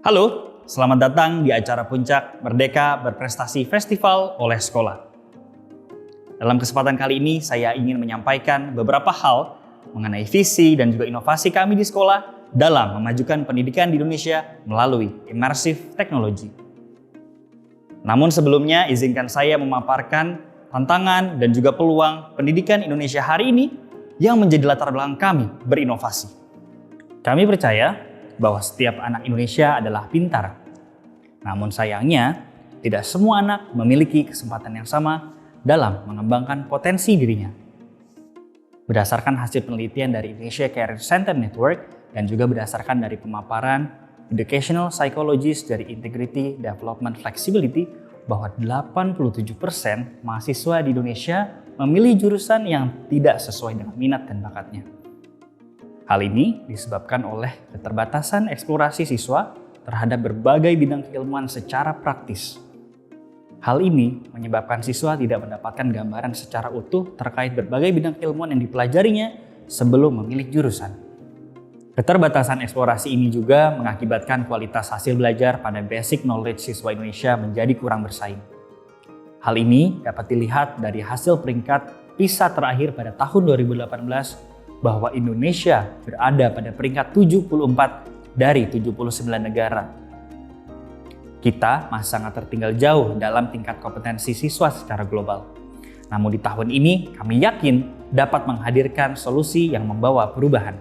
Halo, selamat datang di acara Puncak Merdeka Berprestasi Festival oleh Sekolah. Dalam kesempatan kali ini, saya ingin menyampaikan beberapa hal mengenai visi dan juga inovasi kami di sekolah dalam memajukan pendidikan di Indonesia melalui immersive technology. Namun sebelumnya, izinkan saya memaparkan tantangan dan juga peluang pendidikan Indonesia hari ini yang menjadi latar belakang kami berinovasi. Kami percaya bahwa setiap anak Indonesia adalah pintar. Namun sayangnya, tidak semua anak memiliki kesempatan yang sama dalam mengembangkan potensi dirinya. Berdasarkan hasil penelitian dari Indonesia Career Center Network dan juga berdasarkan dari pemaparan Educational Psychologist dari Integrity Development Flexibility, bahwa 87% mahasiswa di Indonesia memilih jurusan yang tidak sesuai dengan minat dan bakatnya. Hal ini disebabkan oleh keterbatasan eksplorasi siswa terhadap berbagai bidang keilmuan secara praktis. Hal ini menyebabkan siswa tidak mendapatkan gambaran secara utuh terkait berbagai bidang keilmuan yang dipelajarinya sebelum memilih jurusan. Keterbatasan eksplorasi ini juga mengakibatkan kualitas hasil belajar pada basic knowledge siswa Indonesia menjadi kurang bersaing. Hal ini dapat dilihat dari hasil peringkat PISA terakhir pada tahun 2018 bahwa Indonesia berada pada peringkat 74 dari 79 negara. Kita masih sangat tertinggal jauh dalam tingkat kompetensi siswa secara global. Namun di tahun ini kami yakin dapat menghadirkan solusi yang membawa perubahan.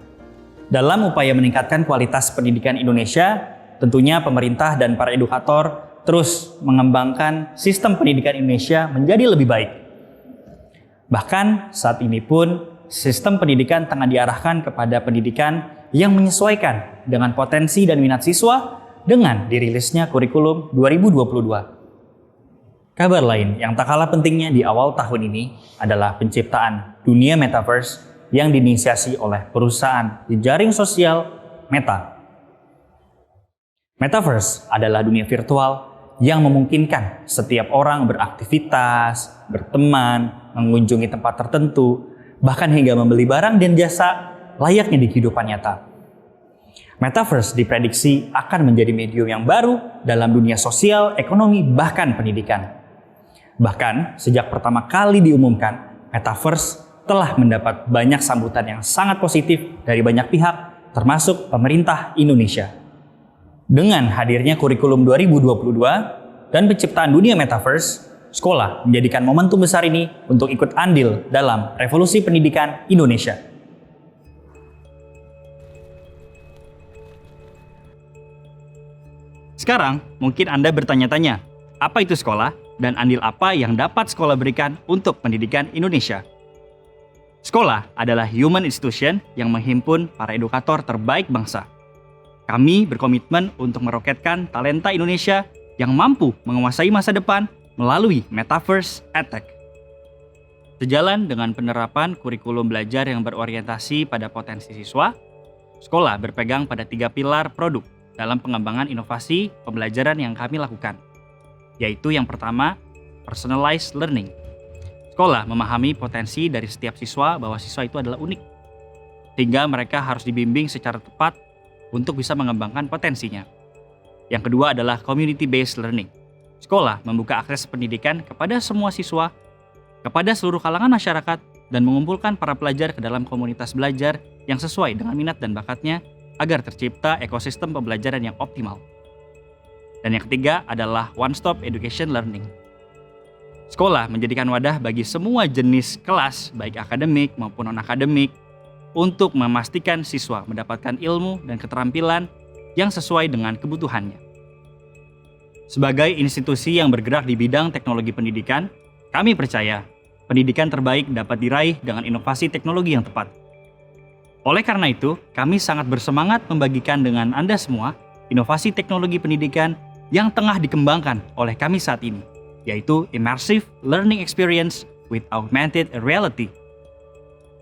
Dalam upaya meningkatkan kualitas pendidikan Indonesia, tentunya pemerintah dan para edukator terus mengembangkan sistem pendidikan Indonesia menjadi lebih baik. Bahkan saat ini pun sistem pendidikan tengah diarahkan kepada pendidikan yang menyesuaikan dengan potensi dan minat siswa dengan dirilisnya kurikulum 2022. Kabar lain yang tak kalah pentingnya di awal tahun ini adalah penciptaan dunia metaverse yang diinisiasi oleh perusahaan jejaring sosial Meta. Metaverse adalah dunia virtual yang memungkinkan setiap orang beraktivitas, berteman, mengunjungi tempat tertentu, bahkan hingga membeli barang dan jasa layaknya di kehidupan nyata. Metaverse diprediksi akan menjadi medium yang baru dalam dunia sosial, ekonomi, bahkan pendidikan. Bahkan sejak pertama kali diumumkan, Metaverse telah mendapat banyak sambutan yang sangat positif dari banyak pihak, termasuk pemerintah Indonesia. Dengan hadirnya kurikulum 2022 dan penciptaan dunia Metaverse, sekolah menjadikan momentum besar ini untuk ikut andil dalam revolusi pendidikan Indonesia. Sekarang, mungkin Anda bertanya-tanya, apa itu sekolah dan andil apa yang dapat sekolah berikan untuk pendidikan Indonesia? Sekolah adalah human institution yang menghimpun para edukator terbaik bangsa. Kami berkomitmen untuk meroketkan talenta Indonesia yang mampu menguasai masa depan melalui Metaverse EdTech. Sejalan dengan penerapan kurikulum belajar yang berorientasi pada potensi siswa, sekolah berpegang pada 3 pilar produk dalam pengembangan inovasi pembelajaran yang kami lakukan, yaitu yang pertama, personalized learning. Sekolah memahami potensi dari setiap siswa bahwa siswa itu adalah unik, sehingga mereka harus dibimbing secara tepat untuk bisa mengembangkan potensinya. Yang kedua adalah community-based learning. Sekolah membuka akses pendidikan kepada semua siswa, kepada seluruh kalangan masyarakat, dan mengumpulkan para pelajar ke dalam komunitas belajar yang sesuai dengan minat dan bakatnya agar tercipta ekosistem pembelajaran yang optimal. Dan yang ketiga adalah one-stop education learning. Sekolah menjadikan wadah bagi semua jenis kelas, baik akademik maupun non-akademik, untuk memastikan siswa mendapatkan ilmu dan keterampilan yang sesuai dengan kebutuhannya. Sebagai institusi yang bergerak di bidang teknologi pendidikan, kami percaya pendidikan terbaik dapat diraih dengan inovasi teknologi yang tepat. Oleh karena itu, kami sangat bersemangat membagikan dengan Anda semua inovasi teknologi pendidikan yang tengah dikembangkan oleh kami saat ini, yaitu Immersive Learning Experience with Augmented Reality.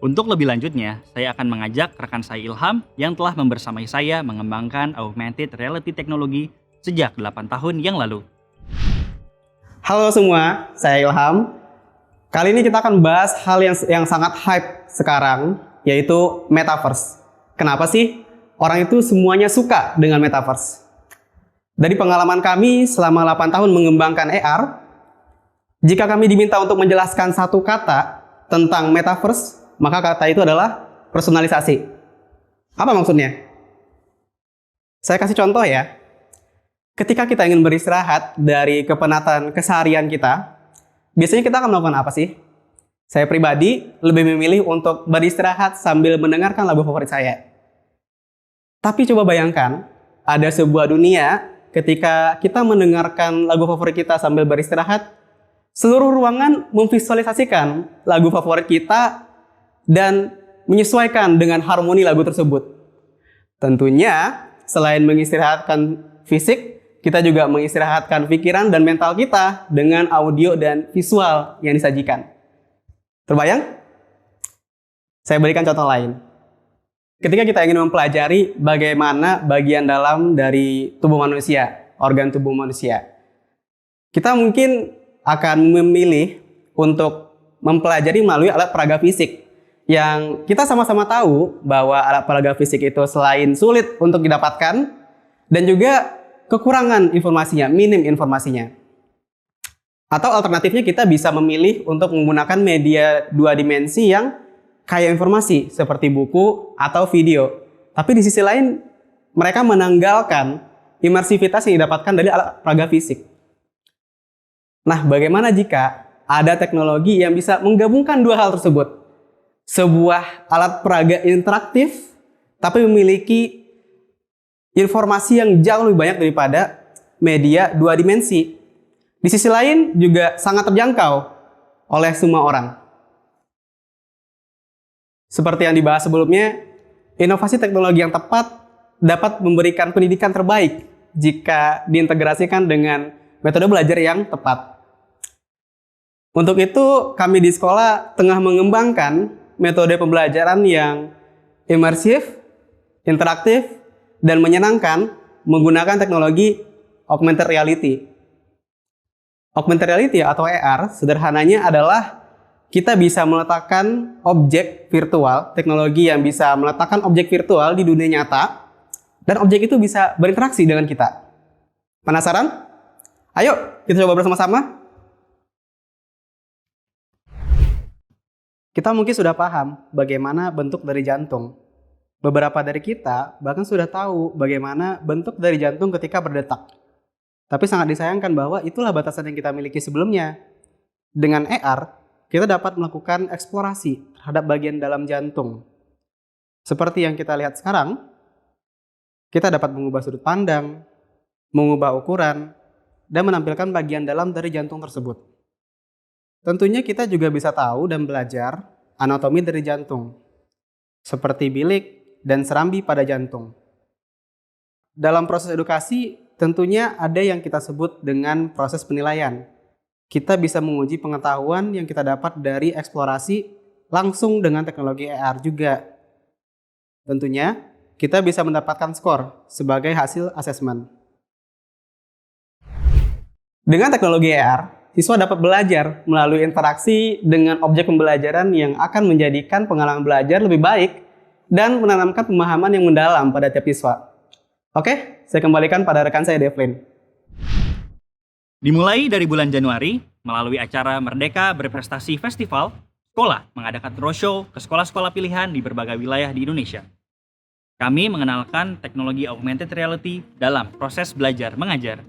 Untuk lebih lanjutnya, saya akan mengajak rekan saya Ilham yang telah membersamai saya mengembangkan Augmented Reality teknologi sejak 8 tahun yang lalu. Halo semua, saya Ilham. Kali ini kita akan bahas hal yang sangat hype sekarang, yaitu Metaverse. Kenapa sih orang itu semuanya suka dengan Metaverse? Dari pengalaman kami selama 8 tahun mengembangkan AR, jika kami diminta untuk menjelaskan satu kata tentang metaverse, maka kata itu adalah personalisasi. Apa maksudnya? Saya kasih contoh ya. Ketika kita ingin beristirahat dari kepenatan keseharian kita, biasanya kita akan melakukan apa sih? Saya pribadi lebih memilih untuk beristirahat sambil mendengarkan lagu favorit saya. Tapi coba bayangkan, ada sebuah dunia ketika kita mendengarkan lagu favorit kita sambil beristirahat, seluruh ruangan memvisualisasikan lagu favorit kita dan menyesuaikan dengan harmoni lagu tersebut. Tentunya, selain mengistirahatkan fisik, kita juga mengistirahatkan pikiran dan mental kita dengan audio dan visual yang disajikan. Terbayang? Saya berikan contoh lain. Ketika kita ingin mempelajari bagaimana bagian dalam dari tubuh manusia, organ tubuh manusia, kita mungkin akan memilih untuk mempelajari melalui alat peraga fisik. Yang kita sama-sama tahu bahwa alat peraga fisik itu selain sulit untuk didapatkan, dan juga kekurangan informasinya, minim informasinya. Atau alternatifnya kita bisa memilih untuk menggunakan media 2 dimensi yang kaya informasi seperti buku atau video. Tapi di sisi lain mereka menanggalkan imersivitas yang didapatkan dari alat peraga fisik. Nah, bagaimana jika ada teknologi yang bisa menggabungkan dua hal tersebut? Sebuah alat peraga interaktif tapi memiliki informasi yang jauh lebih banyak daripada media 2 dimensi. Di sisi lain juga sangat terjangkau oleh semua orang. Seperti yang dibahas sebelumnya, inovasi teknologi yang tepat dapat memberikan pendidikan terbaik jika diintegrasikan dengan metode belajar yang tepat. Untuk itu, kami di sekolah tengah mengembangkan metode pembelajaran yang imersif, interaktif, dan menyenangkan menggunakan teknologi augmented reality. Augmented reality atau AR sederhananya adalah kita bisa meletakkan objek virtual, teknologi yang bisa meletakkan objek virtual di dunia nyata, dan objek itu bisa berinteraksi dengan kita. Penasaran? Ayo kita coba bersama-sama. Kita mungkin sudah paham bagaimana bentuk dari jantung. Beberapa dari kita bahkan sudah tahu bagaimana bentuk dari jantung ketika berdetak. Tapi sangat disayangkan bahwa itulah batasan yang kita miliki sebelumnya. Dengan AR, kita dapat melakukan eksplorasi terhadap bagian dalam jantung. Seperti yang kita lihat sekarang, kita dapat mengubah sudut pandang, mengubah ukuran, dan menampilkan bagian dalam dari jantung tersebut. Tentunya kita juga bisa tahu dan belajar anatomi dari jantung, seperti bilik dan serambi pada jantung. Dalam proses edukasi, tentunya ada yang kita sebut dengan proses penilaian. Kita bisa menguji pengetahuan yang kita dapat dari eksplorasi langsung dengan teknologi AR juga. Tentunya, kita bisa mendapatkan skor sebagai hasil asesmen. Dengan teknologi AR, siswa dapat belajar melalui interaksi dengan objek pembelajaran yang akan menjadikan pengalaman belajar lebih baik dan menanamkan pemahaman yang mendalam pada tiap siswa. Oke, saya kembalikan pada rekan saya Devlin. Dimulai dari bulan Januari, melalui acara Merdeka Berprestasi Festival, sekolah mengadakan roadshow ke sekolah-sekolah pilihan di berbagai wilayah di Indonesia. Kami mengenalkan teknologi augmented reality dalam proses belajar mengajar.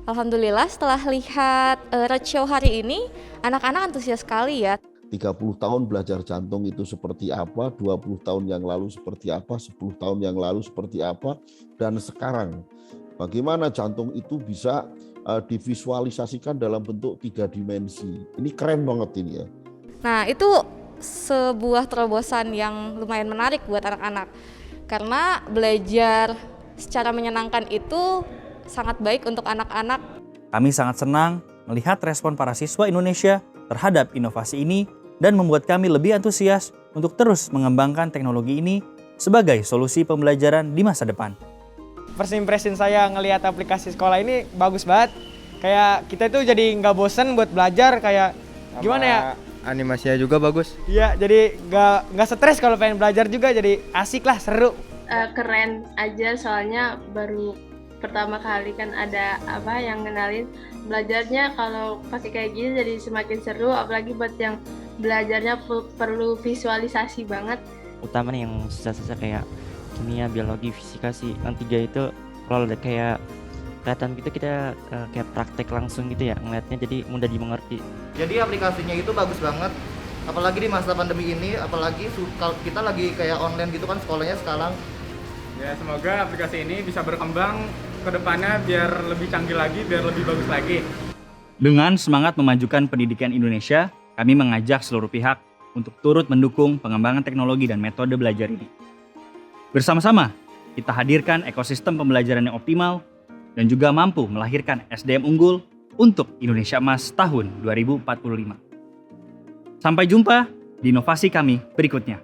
Alhamdulillah setelah lihat roadshow hari ini, anak-anak antusias sekali ya. 30 tahun belajar jantung itu seperti apa, 20 tahun yang lalu seperti apa, 10 tahun yang lalu seperti apa, dan sekarang. Bagaimana jantung itu bisa divisualisasikan dalam bentuk 3 dimensi. Ini keren banget ini ya. Nah, itu sebuah terobosan yang lumayan menarik buat anak-anak. Karena belajar secara menyenangkan itu sangat baik untuk anak-anak. Kami sangat senang melihat respon para siswa Indonesia terhadap inovasi ini dan membuat kami lebih antusias untuk terus mengembangkan teknologi ini sebagai solusi pembelajaran di masa depan. First impression saya ngelihat aplikasi sekolah ini bagus banget. Kayak kita itu jadi nggak bosen buat belajar, kayak gimana ya? Animasinya juga bagus. Iya, jadi nggak stres kalau pengen belajar juga, jadi asik lah, seru. Keren aja soalnya baru pertama kali kan ada yang kenalin belajarnya kalau pakai kayak gini jadi semakin seru, apalagi buat yang belajarnya perlu visualisasi banget. Utama nih yang susah-susah kayak kimia, biologi, fisika sih. Yang 3 itu kalau kayak kelihatan gitu kita kayak praktek langsung gitu ya ngeliatnya, jadi mudah dimengerti. Jadi aplikasinya itu bagus banget, apalagi di masa pandemi ini, apalagi kita lagi kayak online gitu kan sekolahnya sekarang. Ya semoga aplikasi ini bisa berkembang ke depannya biar lebih canggih lagi, biar lebih bagus lagi. Dengan semangat memajukan pendidikan Indonesia, kami mengajak seluruh pihak untuk turut mendukung pengembangan teknologi dan metode belajar ini. Bersama-sama, kita hadirkan ekosistem pembelajaran yang optimal dan juga mampu melahirkan SDM unggul untuk Indonesia Emas tahun 2045. Sampai jumpa di inovasi kami berikutnya.